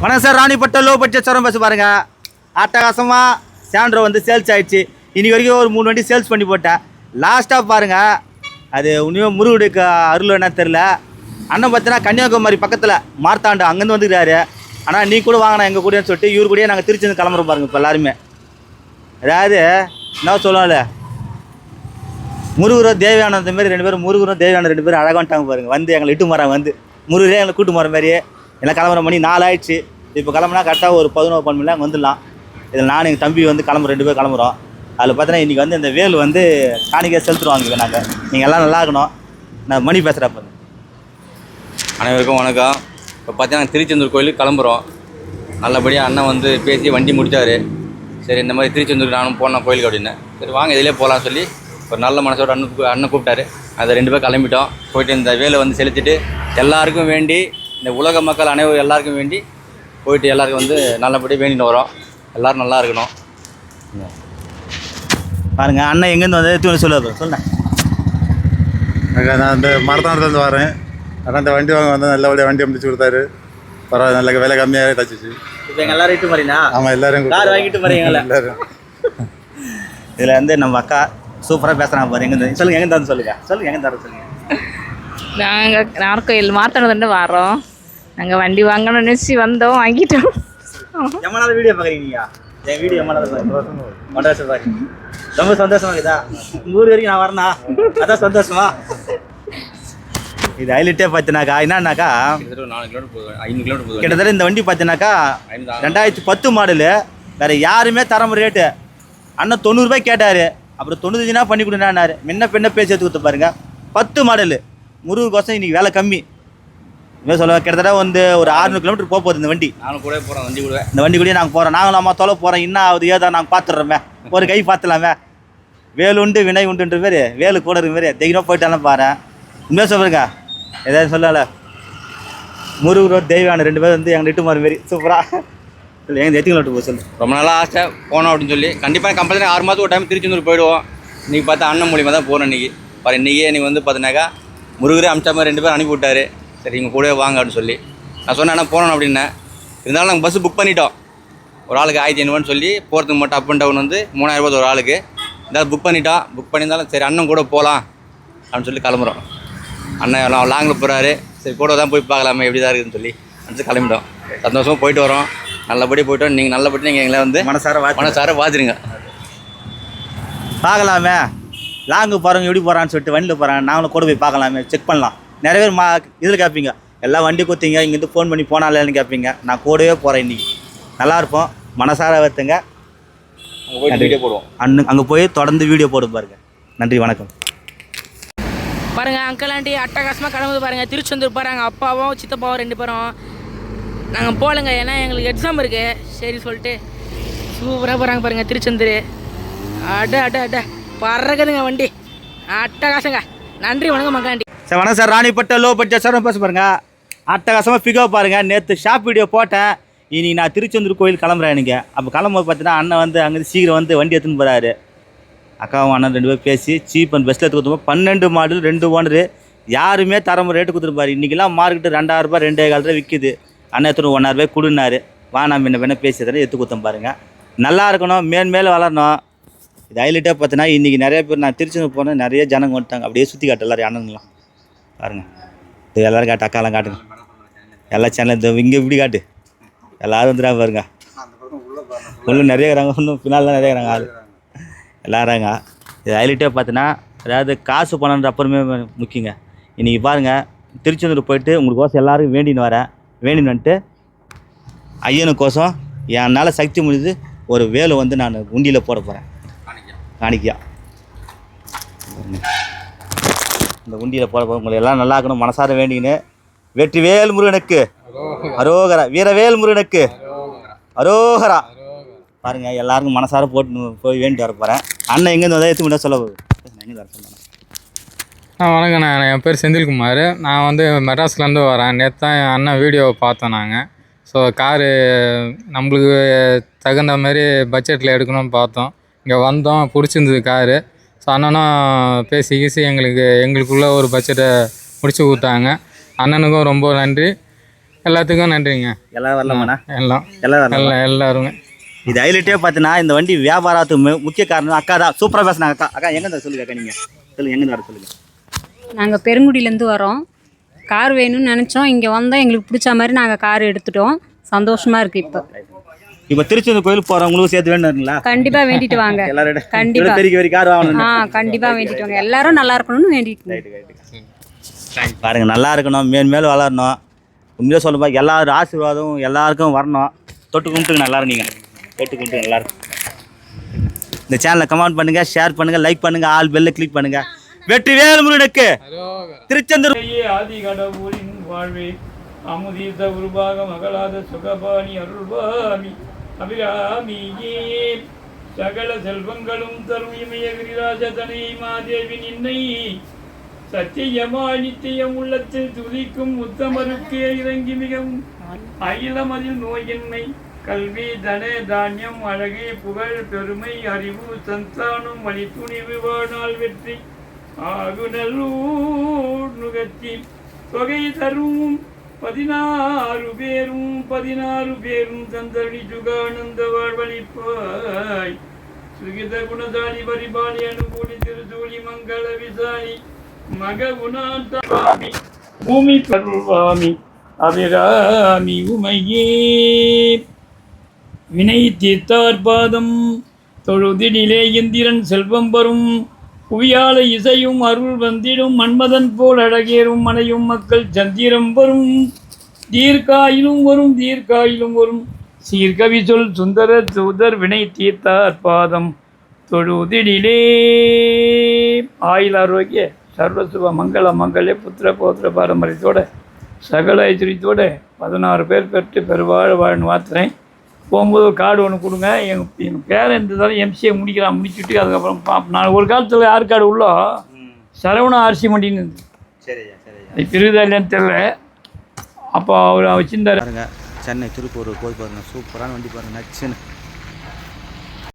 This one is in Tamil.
வணக்கம் சார், ராணிப்பட்ட லோ பட்ஜெட் சரம் பஸ் பாருங்க. அட்டகாசமாக சாண்ட்ரோ வந்து சேல்ஸ் ஆயிடுச்சு. இன்னைக்கு வரைக்கும் ஒரு 3 வண்டி சேல்ஸ் பண்ணி போட்டேன். லாஸ்ட்டாக பாருங்க, அது உண்மையாக முருகுடுக்கு அருள் என்ன தெரில. அண்ணன் பார்த்தீங்கன்னா கன்னியாகுமரி பக்கத்தில் மார்த்தாண்டு அங்கேருந்து வந்துக்கிறாரு. ஆனால் நீ கூட வாங்கினா எங்கள் கூடன்னு சொல்லிட்டு இவரு கூடயே நாங்கள் திருச்சி கிளம்புறோம் பாருங்க. இப்போ எல்லாருமே அதாவது என்ன சொல்லுவாங்கல்ல, முருகரும் தேவையானது மாரி 2 பேரும், முருகரும் தேவையான 2 பேரும் அழகாக வந்துட்டாங்க பாருங்க. வந்து எங்களை இட்டு மரம் வந்து முருகரே எங்களை கூட்டு போகிற மாதிரியே எல்லாம் கிளம்புற மணி 4 ஆயிடுச்சு. இப்போ கிளம்புனா கரெக்டாக ஒரு 11-12 மணி வந்துடலாம். இதில் நானும் எங்கள் தம்பி வந்து 2 பேர் கிளம்புறோம். அதில் பார்த்தீங்கன்னா இன்றைக்கி வந்து இந்த வேல் வந்து காணிக்கையாக செலுத்துருவாங்க. நாங்கள் நீங்கள் எல்லாம் நல்லா இருக்கணும். நான் மணி பேசுகிறப்ப. அனைவருக்கும் வணக்கம். இப்போ பார்த்தீங்கன்னா திருச்செந்தூர் கோயிலுக்கு கிளம்புறோம். நல்லபடியாக அண்ணன் வந்து பேசி வண்டி முடித்தார். சரி, இந்த மாதிரி திருச்செந்தூர் நானும் போனேன் கோயிலுக்கு அப்படின்னு. சரி வாங்க இதிலே போகலான்னு சொல்லி ஒரு நல்ல மனசோட அண்ணன் கூப்பிட்டாரு. அதை 2 பேர் கிளம்பிட்டோம். போயிட்டு இந்த வேலை வந்து செலுத்திட்டு எல்லாருக்கும் வேண்டி, இந்த உலக மக்கள் அனைவரும் எல்லாருக்கும் வேண்டி போயிட்டு எல்லாருக்கும் வந்து நல்லபடியாக வேண்டிட்டு வரோம். எல்லோரும் நல்லா இருக்கணும். பாருங்கள் அண்ணன் எங்கேருந்து வந்து சொல்லுங்க. நான் இந்த மரத்தானத்துலேருந்து வரேன். ஆனால் இந்த வண்டி வாங்க வந்து நல்லபடியாக வண்டி முடிச்சு கொடுத்தாரு. பரவாயில்ல, நல்ல விலை கம்மியாகவே தச்சிச்சு. இப்போ எங்கள் எல்லாரும் இட்டு மாதிரிண்ணா? ஆமாம், எல்லோரும் கார் வாங்கிட்டு போகிறீங்களா எல்லோரும்? இதில் வந்து நம்ம அக்கா சூப்பராக பேசுகிறாங்க பாரு. எங்கே சொல்லுங்கள், எங்கே தந்து சொல்லுங்கள் எங்கே தர சொல்லுங்கள். நாங்கள் நார்கோயில் மார்த்தாண்டத்துலேருந்து வரோம். நாங்கள் வண்டி வாங்கணும்னு நினச்சி வந்தோம், வாங்கிட்டோம். எம்மனாவது வீடியோ பார்க்குறீங்க? என் வீடியோ எம்மனாவது பாருங்க. 1 வருஷம் பாருங்க. ரொம்ப சந்தோஷமா இருக்குதா? உங்கள் ஊர் வரைக்கும் நான் வரேண்ணா, அதான் சந்தோஷமா. இது ஹைலைட்டே பார்த்தினாக்கா என்னன்னாக்கா, 4 கிலோமீட்டர் போகுது, 5 கிலோமீட்டர் போகுது. கிட்டத்தட்ட இந்த வண்டி பார்த்தினாக்கா 2010 மாடலு. வேறு யாருமே தரம் ரேட்டு. அண்ணன் 90 ரூபாய் கேட்டார். அப்புறம் 95 பண்ணி கொடுனாரு. முன்ன பின்ன பேசி எடுத்து கொடுத்து பாருங்க. 10 மாடலு முருகோசம் இன்றைக்கி வேலை கம்மி. இனிமேல் சொல்ல கிட்டத்தட்ட வந்து ஒரு 600 கிலோமீட்டர் போகுது இந்த வண்டி. நானும் கூட போகிறேன், வண்டி கூட. இந்த வண்டி கூடயே நாங்கள் போகிறோம். நாங்களும் அம்மா தொலை போகிறோம். இன்னும் ஆகுது ஏதோ நாங்கள் பார்த்துட்றோமே, ஒரு கை பார்த்துலாமே. வேல் உண்டு வினை உண்டுன்ற மாரி, வேலு கூட இருக்கிற மாரி தைரியமாக போயிட்டாலும் பாரு. இனிமேல் சொல்லுங்க, ஏதாவது சொல்லலை. முருகர் தெய்வான 2 பேர் வந்து எங்களை இட்டு மாறு மாரி சூப்பராக இல்லை. எங்கள் எத்தனை கிலோமீட்டர் போக சொல்லு. ரொம்ப நாளாக ஆசை போனோம் அப்படின்னு சொல்லி. கண்டிப்பாக கம்பல்சரி 6 மாதத்துக்கு ஒரு டைம் திருச்செந்தூர் போயிடுவோம். இன்றைக்கி பார்த்தா அண்ணன் மூலியமாக தான் போகிறோம். இன்றைக்கி பாரு, இன்றைக்கி வந்து பார்த்தினாக்கா முருகரே அமிச்சா மாதிரி 2 பேர் அனுப்பி விட்டார். சரி இங்கே கூட வாங்க அப்படின்னு சொல்லி நான் சொன்னேன். ஆனால் போனோம் அப்படின்னேன். இருந்தாலும் நாங்கள் பஸ்ஸு புக் பண்ணிட்டோம். ஒரு ஆளுக்கு 1500 சொல்லி போகிறதுக்கு மட்டும் அப் அண்ட் டவுன் வந்து 3000 ரூபாய் ஒரு ஆளுக்கு. இருந்தாலும் புக் பண்ணிட்டோம். புக் பண்ணியிருந்தாலும் சரி அண்ணன் கூட போகலாம் அப்படின்னு சொல்லி கிளம்புறோம். அண்ணன் லாங்கில் போகிறாரு. சரி கூட தான் போய் பார்க்கலாமே எப்படி தான் இருக்குதுன்னு சொல்லி நினச்சி கிளம்பிட்டோம். சந்தோஷமாக போயிட்டு வரோம். நல்லபடியாக போய்ட்டோம். நீங்கள் நல்லபடி நீங்கள் எங்களை வந்து மனசார பார்த்துருங்க. பார்க்கலாமே, லாங்கு போகிறவங்க எப்படி போகிறான்னு சொல்லிட்டு வண்டியில் போகிறாங்க. நாங்களும் கூட போய் பார்க்கலாமே, செக் பண்ணலாம். நிறைய பேர் இதில் கேட்பீங்க, எல்லாம் வண்டி கொடுத்தீங்க இங்கேருந்து ஃபோன் பண்ணி போனாலேன்னு கேட்பீங்க. நான் கூடவே போகிறேன். இன்றைக்கி நல்லாயிருப்போம். மனசார வைத்துங்க. வீடியோ போடுவோம். அங்கே போய் தொடர்ந்து வீடியோ போட்டு பாருங்க. நன்றி, வணக்கம். பாருங்கள் அங்கிள் ஆண்டி அட்டகாசமாக கிளம்புது பாருங்கள். திருச்செந்தூர் போகிறாங்க. அப்பாவும் சித்தப்பாவும் 2 பேரும். நாங்கள் போகலங்க, ஏன்னா எங்களுக்கு எக்ஸாம் இருக்குது. சரி சொல்லிட்டு சூப்பராக போகிறாங்க பாருங்கள் திருச்செந்தூர். அட பறக்குதுங்க வண்டி. அட்டகாசங்க. நன்றி, வணக்கம் மக்காண்டி. சார் வணக்கம் சார், ராணிப்பட்ட லோ பட்ஜெட் சார் பேச பாருங்க. அட்டகாசமாக பிக்கப் பாருங்கள். நேற்று ஷாப் வீடியோ போட்டேன். இனி நான் திருச்செந்தூர் கோயில் கிளம்புறேன். எனக்கு அப்போ கிளம்பும்போது பார்த்தீங்கன்னா அண்ணன் வந்து அங்கேருந்து சீக்கிரம் வந்து வண்டி எடுத்துன்னு போகிறாரு. அக்காவும் அண்ணன் 2 பேர் பேசி சீப் அண்ட் பெஸ்ட்டில் எடுத்து கொடுத்துருப்போம். 12 மாடல் 2 ஓனரு. யாருமே தரம் ரேட்டு கொடுத்துருப்பாரு. இன்றைக்கெல்லாம் மார்க்கெட்டு 2000 ரூபாய் 2,500 ரூபாய் விற்கிது. அண்ணன் எடுத்துன்னு 1000 ரூபாய் கொடுனாரு. நான் முன்ன பேசி எடுத்து கொடுத்தேன் பாருங்கள். நல்லா இருக்கணும், மேலே வளரணும். இது ஹைலைட்டாக பார்த்தீங்கன்னா இன்றைக்கி நிறைய பேர் நான் திருச்செந்தூர் போனேன். நிறைய ஜனங்க வந்துட்டாங்க. அப்படியே சுற்றி காட்டு எல்லோரும் அண்ணனுங்களாம் பாருங்கள். இது எல்லோரும் காட்டு, அக்காலாம் காட்டுங்க. எல்லா சேனலும் இந்த இங்கே இப்படி காட்டு. எல்லோரும் வந்துடா பாருங்க. இன்னும் நிறைய இருக்கிறாங்க, இன்னும் பின்னாலாம் நிறைய இருக்கிறாங்க ஆள் எல்லாராங்க. இது ஹைலைட்டாக பார்த்தீங்கன்னா அதாவது காசு பணன்ற அப்புறமே முக்கியங்க. இன்றைக்கி பாருங்கள், திருச்செந்தூர் போயிட்டு உங்களுக்கோசம் எல்லோரும் வேண்டின்னு வரேன். வேண்டின்னு வந்துட்டு ஐயனுக்கோசம் என்னால் சக்தி முடிஞ்சு ஒரு வேலை வந்து நான் உண்டியில் போட போகிறேன். காணிக்கையா இந்த உண்டியில் போட போகிறேன். உங்களை எல்லாம் நல்லா இருக்கணும். மனசார வேண்டிக்கின்னு வெற்றிவேல் முருகனுக்கு அரோகரா, வீரவேல் முருகனுக்கு அரோகரா. பாருங்கள், எல்லாருக்கும் மனசார போட்டு போய் வேண்டிட்டு வர போகிறேன். அண்ணன் எங்கேருந்து வந்தால் எடுத்து முடியாது சொல்ல போகுது. எங்கேருந்து வர சொன்னேன். வணக்கண்ணா, என் பேர் செந்தில்குமார். நான் வந்து மெட்ராஸ்லேருந்து வரேன். நேற்று தான் என் அண்ணன் வீடியோவை பார்த்தோம் நாங்கள். ஸோ காரு நம்மளுக்கு தகுந்த மாதிரி பட்ஜெட்டில் எடுக்கணும்னு பார்த்தோம். இங்கே வந்தோம், பிடிச்சிருந்தது காரு. ஸோ அண்ணனும் பேசி எங்களுக்குள்ளே ஒரு பட்ஜெட்டை முடிச்சு கொடுத்தாங்க. அண்ணனுக்கும் ரொம்ப நன்றி. எல்லாத்துக்கும் நன்றிங்க. எல்லாம் வரலாமாண்ணா? எல்லாம் எல்லாம் வரலாம். எல்லாருமே. இது ஹைலைட்டே பார்த்தீங்கன்னா இந்த வண்டி வியாபாரத்துக்கு முக்கிய காரணம் அக்கா தான். சூப்பராக பேசுனாங்க அக்கா. அக்கா எங்கே சொல்லுங்க அக்கா, நீங்கள் சொல்லுங்கள், எங்கே வர சொல்லுங்கள். நாங்கள் பெருங்குடியிலேருந்து வரோம். கார் வேணும்னு நினச்சோம். இங்கே வந்தால் எங்களுக்கு பிடிச்ச மாதிரி நாங்கள் கார் எடுத்துட்டோம். சந்தோஷமாக இருக்குது. இப்போ திருச்செந்தூர் கோயிலுக்கு போகிறவங்களுக்கும் சேர்த்து வேணுங்களா? கண்டிப்பாக வேண்டிட்டு வாங்க. எல்லாரும் கண்டிப்பாக பெரிய கார் வாங்கணும். கண்டிப்பாக வேண்டிட்டு வாங்க. எல்லாரும் நல்லா இருக்கணும்னு வேண்டிட்டு பாருங்க, நல்லா இருக்கணும், மேலும் வளரணும். உண்மையாக சொல்லுப்பா, எல்லாரும் ஆசீர்வாதம் எல்லாருக்கும் வரணும். தொட்டு கும்பிட்டு நல்லா இருக்கும். நீங்கள் தொட்டு கும்பிட்டு நல்லா இருக்கும். இந்த சேனலை கமெண்ட் பண்ணுங்க, ஷேர் பண்ணுங்க, லைக் பண்ணுங்க, ஆல் பெல்ல கிளிக் பண்ணுங்க. வெற்றிவேல் முருகனுக்கு திருச்செந்தூர். ஆதி கடவுளின் வாழ்வே அமுதீத உருவாக மகளாத சுகபாணி அருள்வாமி அபிராமியே சகல செல்வங்களும் தரும் இமயகிரிராஜ தனை மாதேவி நின்னை சத்தியமாய் நித்தியம் உள்ளத்தில் துதிக்கும் உத்தமருக்கே இறங்கி மிகவும் அகிலமதில் நோயின்மை கல்வி தன தானியம் அழகே புகழ் பெருமை அறிவு சந்தானம் வழி துணிவு வாழ்நாள் வெற்றி ஆகுநல்லூர் நுகர்ச்சி தொகை தரும் 16 பேரும் தந்தரி சுகானந்த வாழ்வழிப்பாய் சுகித குணசாலி பரிபாலி அனுகூலி திருசூலி மங்கள விசாலி மககுணாமி பூமி கருள்வாமி அபிராமி உமையே வினை தீர்த்தார் பாதம் தொழுதினிலே இந்திரன் செல்வம் வரும் புவியால இசையும் அருள் வந்திடும் மன்மதன் போல் அழகேறும் மனையும் மக்கள் சந்திரம் வரும் தீர்க்காயிலும் வரும் சீர்கவி சொல் சுந்தர தூதர் வினை தீர்த்தார் பாதம் தொழுதினிலே ஆயுள் ஆரோக்கிய சர்வசுப மங்கள புத்திர போத்திர பாரம்பரியத்தோட சகல ஐஸ்வரியத்தோட 16 பேர் பெற்று பெருவாழ் வாழ்னு வாத்துறேன். போகும்போது ஒரு கார்டு ஒன்று கொடுங்க. எங்கள் பேரன் இருந்ததாலும் எம்சிஏ முடிச்சுட்டு அதுக்கப்புறம் நான் ஒரு காலத்தில் யார் கார்டு உள்ளோ சரவணா அரிசி மண்டின்னு அது பிரிவுதா இல்லைன்னு தெரியல. அப்போ அவர் வச்சுருந்தார். சென்னை திருப்பூர் போய் பாருங்க, சூப்பரான வண்டி பாருங்க, நச்சுன்னு